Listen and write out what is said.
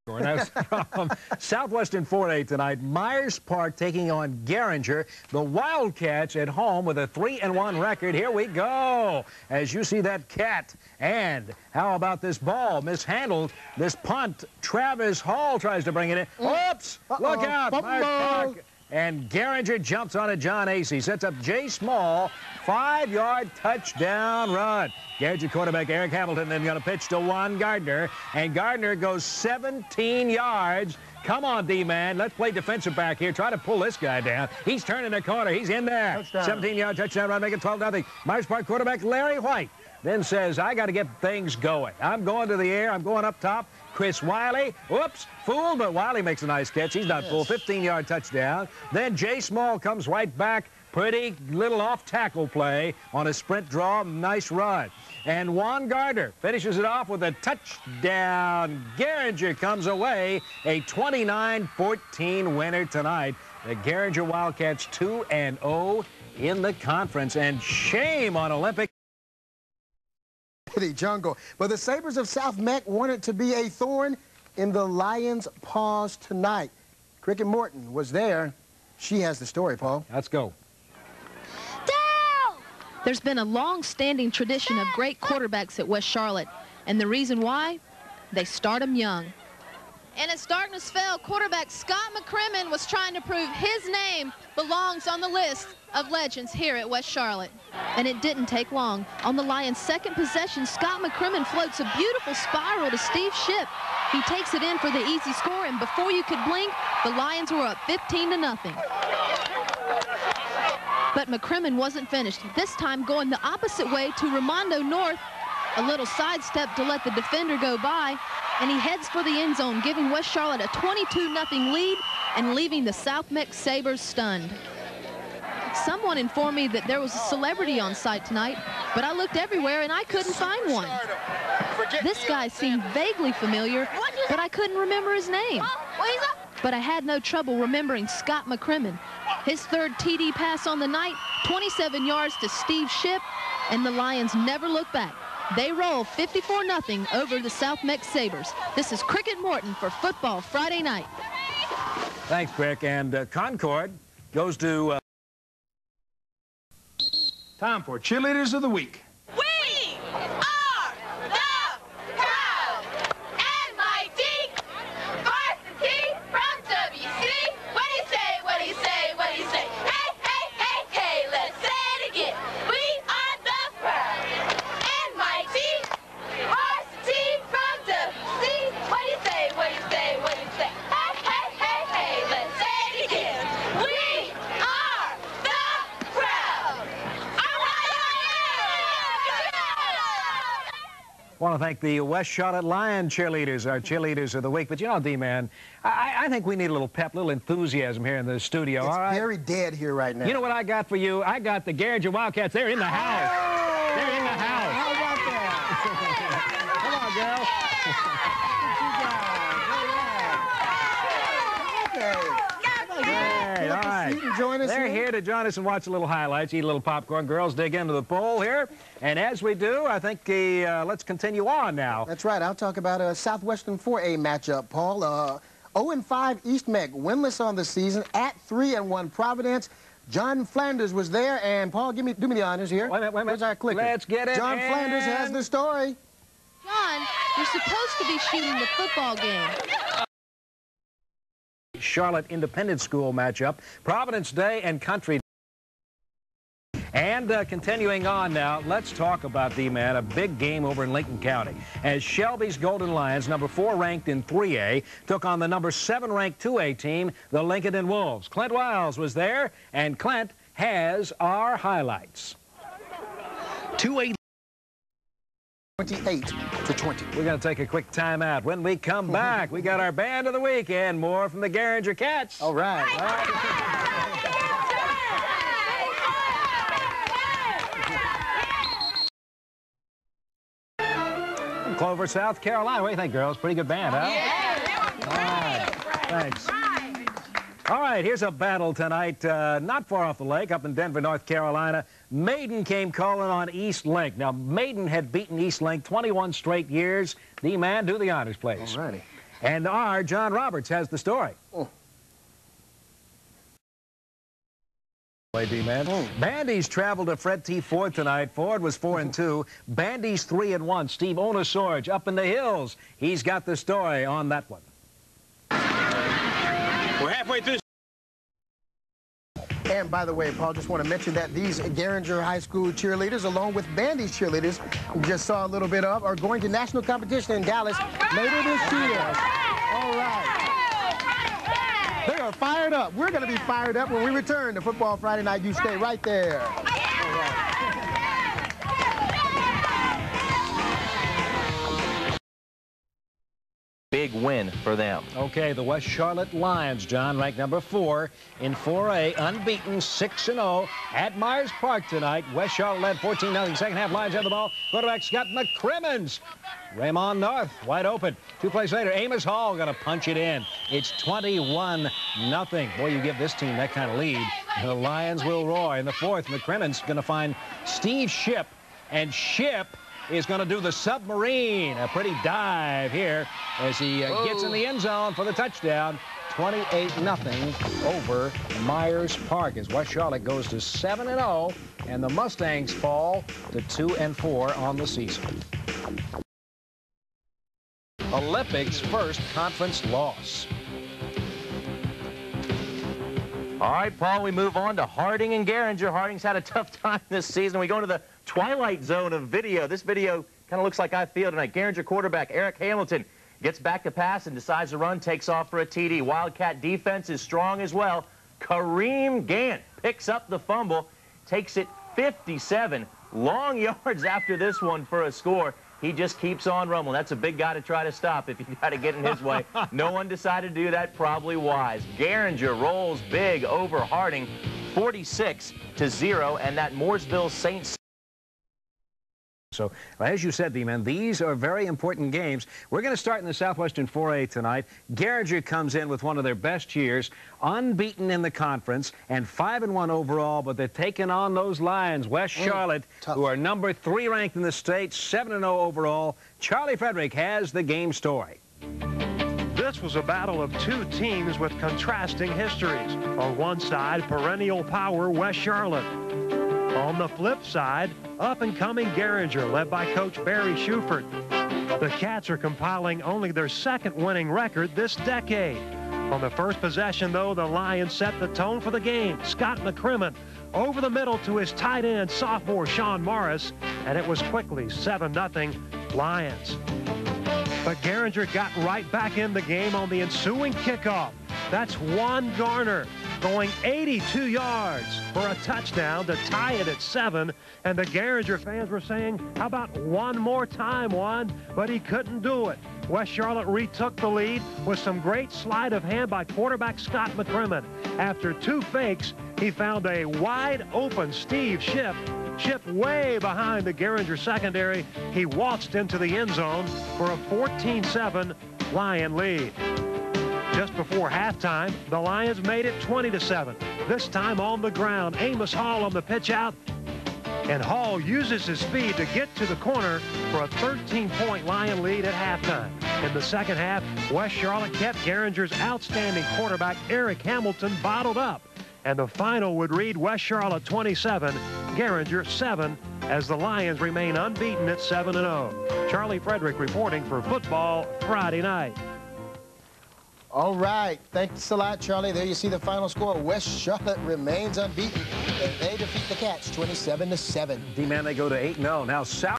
That's from Southwestern 4A tonight. Myers Park taking on Garinger. The Wildcats at home with a 3-1 record. Here we go. As you see that cat. And how about this ball? Mishandled. This punt. Travis Hall tries to bring it in. Oops! Look out. Myers Park. And Garinger jumps on it. John Acey sets up Jay Small. 5-yard touchdown run. Garinger quarterback Eric Hamilton then going to pitch to Juan Gardner. And Gardner goes 17 yards. Come on, D-man. Let's play defensive back here. Try to pull this guy down. He's turning the corner. He's in there. 17-yard touchdown run, make it 12-0. Myers Park quarterback Larry White then says, I got to get things going. I'm going to the air. I'm going up top. Chris Wiley, whoops, fooled, but Wiley makes a nice catch. He's not fooled. 15-yard touchdown. Then Jay Small comes right back. Pretty little off-tackle play on a sprint draw. Nice run. And Juan Gardner finishes it off with a touchdown. Garinger comes away a 29-14 winner tonight. The Garinger Wildcats 2-0 in the conference. And shame on Olympic. Jungle. But the Sabres of South Meck wanted to be a thorn in the Lions' paws tonight. Cricket Morton was there. She has the story, Paul. Let's go. There's been a long-standing tradition of great quarterbacks at West Charlotte, and the reason why? They start them young. And as darkness fell, quarterback Scott McCrimmon was trying to prove his name belongs on the list of legends here at West Charlotte. And it didn't take long. On the Lions' second possession, Scott McCrimmon floats a beautiful spiral to Steve Shipp. He takes it in for the easy score, and before you could blink, the Lions were up 15-0. But McCrimmon wasn't finished, this time going the opposite way to Ramondo North. A little sidestep to let the defender go by, and he heads for the end zone, giving West Charlotte a 22-0 lead and leaving the South Meck Sabres stunned. Someone informed me that there was a celebrity on site tonight, but I looked everywhere and I couldn't find one. This guy seemed vaguely familiar, but I couldn't remember his name. But I had no trouble remembering Scott McCrimmon. His third TD pass on the night, 27 yards to Steve Shipp, and the Lions never look back. They roll 54-0 over the South Meck Sabres. This is Cricket Morton for Football Friday Night. Thanks, Crick. And Concord goes to... Time for Cheerleaders of the Week. We are the crowd. And my team, varsity from WC. What do you say, what do you say, what do you say? Hey, hey, hey, hey, let's say it again. We are the crowd. And my team, varsity from WC. What do you say, what do you say, what do you say? Hey, hey, hey, hey, let's say it again. We are the crowd. I want to thank the West Charlotte Lion cheerleaders, our cheerleaders of the week. But you know, D-Man, I think we need a little pep, a little enthusiasm here in the studio. It's all right? very dead here right now. You know what I got for you? I got the Garinger Wildcats. They're in the house. Oh! They're in the house. How about that? Come on, girl. Hey, all right. They're here to join us and watch a little highlights, eat a little popcorn. Girls dig into the poll here. And as we do, I think let's continue on now. That's right. I'll talk about a Southwestern 4A matchup, Paul. 0-5 East Meck, winless on the season at 3-1 Providence. John Flanders was there, and Paul, do me the honors here. Wait a minute. Where's our clicker? Let's get it. John Flanders has the story. John, you're supposed to be shooting the football game. Charlotte Independent School matchup, Providence Day and Country. And continuing on now, let's talk about D-Man, a big game over in Lincoln County. As Shelby's Golden Lions, number 4 ranked in 3A, took on the number 7 ranked 2A team, the Lincoln Wolves. Clint Wiles was there, and Clint has our highlights. 2A 28-20. We're going to take a quick time out. When we come back, we got our band of the week and more from the Garinger Cats. All right. Clover, South Carolina. What do you think, girls? Pretty good band, huh? Yeah. All right. Thanks. All right, here's a battle tonight, not far off the lake, up in Denver, North Carolina. Maiden came calling on East Link. Now, Maiden had beaten East Link 21 straight years. D-Man, do the honors, please. All righty. And our John Roberts has the story. Oh. D-man. Bandy's traveled to Fred T. Ford tonight. Ford was 4-2. Bandy's 3-1. Steve Onosorge up in the hills. He's got the story on that one. We're halfway through. And by the way, Paul, just want to mention that these Garinger High School cheerleaders, along with Bandy's cheerleaders, we just saw a little bit of, are going to national competition in Dallas later this year. All right. They are fired up. We're going to be fired up when we return to Football Friday Night. You stay right there. All right. Big win for them. Okay, the West Charlotte Lions, John, ranked number 4 in 4A, unbeaten, 6-0 at Myers Park tonight. West Charlotte led 14-0. Second half, Lions have the ball. Quarterback Scott McCrimmons. Raymond North wide open. 2 plays later, Amos Hall going to punch it in. It's 21-0. Boy, you give this team that kind of lead, the Lions will roar. In the 4th, McCrimmons going to find Steve Shipp, and Shipp is going to do the submarine. A pretty dive here as he gets in the end zone for the touchdown. 28-0 over Myers Park as West Charlotte goes to 7-0, and the Mustangs fall to 2-4 on the season. Olympics' first conference loss. All right, Paul, we move on to Harding and Garinger. Harding's had a tough time this season. We go into the twilight zone of video. This video kind of looks like I feel tonight. Garinger quarterback Eric Hamilton gets back to pass and decides to run, takes off for a TD. Wildcat defense is strong as well. Kareem Gant picks up the fumble, takes it 57 long yards after this one for a score. He just keeps on rumbling. That's a big guy to try to stop if you got to get in his way. No one decided to do that, probably wise. Garinger rolls big over Harding, 46-0, and that Mooresville Saints. So, as you said, D-Man, these are very important games. We're going to start in the Southwestern 4A tonight. Garinger comes in with one of their best years, unbeaten in the conference, and 5-1 overall, but they're taking on those Lions, West Charlotte, who are number 3 ranked in the state, 7-0 overall. Charlie Frederick has the game story. This was a battle of 2 teams with contrasting histories. On one side, perennial power West Charlotte. On the flip side, up-and-coming Garinger, led by Coach Barry Schufert. The Cats are compiling only their 2nd winning record this decade. On the first possession, though, the Lions set the tone for the game. Scott McCrimmon over the middle to his tight end, sophomore Sean Morris, and it was quickly 7-0 Lions. But Garinger got right back in the game on the ensuing kickoff. That's Juan Garner going 82 yards for a touchdown to tie it at 7. And the Garinger fans were saying, how about one more time, Juan? But he couldn't do it. West Charlotte retook the lead with some great sleight of hand by quarterback Scott McCrimmon. After 2 fakes, he found a wide open Steve Shipp. Shipp way behind the Garinger secondary. He waltzed into the end zone for a 14-7 Lion lead. Just before halftime, the Lions made it 20-7. This time on the ground, Amos Hall on the pitch out, and Hall uses his speed to get to the corner for a 13-point Lion lead at halftime. In the second half, West Charlotte kept Garinger's outstanding quarterback Eric Hamilton bottled up, and the final would read West Charlotte 27, Garinger 7, as the Lions remain unbeaten at 7-0. Charlie Frederick reporting for Football Friday Night. All right. Thanks a lot, Charlie. There you see the final score. West Charlotte remains unbeaten, and they defeat the Cats 27-7. D-Man, they go to 8-0. Now, South